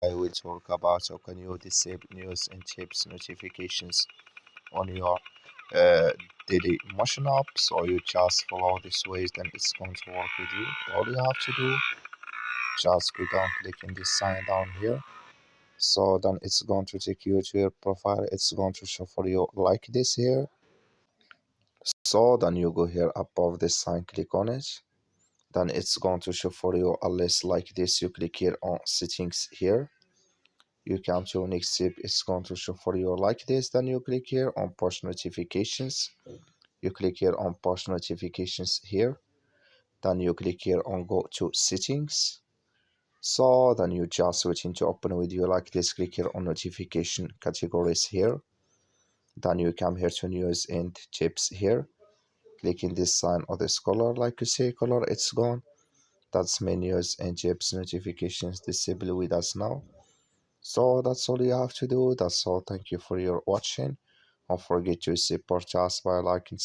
I will talk about how can you disable news and tips notifications on your uh, Dailymotion app. So you just follow this ways, then it's going to work with you. All you have to do, just go down, click in this sign down here. So then it's going to take you to your profile. It's going to show for you like this here. So then you go here above this sign, click on it. Then it's going to show for you a list like this. You click here on settings here. You come to next step, it's going to show for you like this. Then you click here on push notifications. You click here on push notifications here. Then you click here on go to settings. So then you just waiting to open with you like this. Click here on notification categories here. Then you come here to news and tips here. Click in this sign or this color, like you say color, it's gone. That's my news and tips notifications disabled with us now. So that's all you have to do. That's all. Thank you for your watching. Don't forget to support us by liking,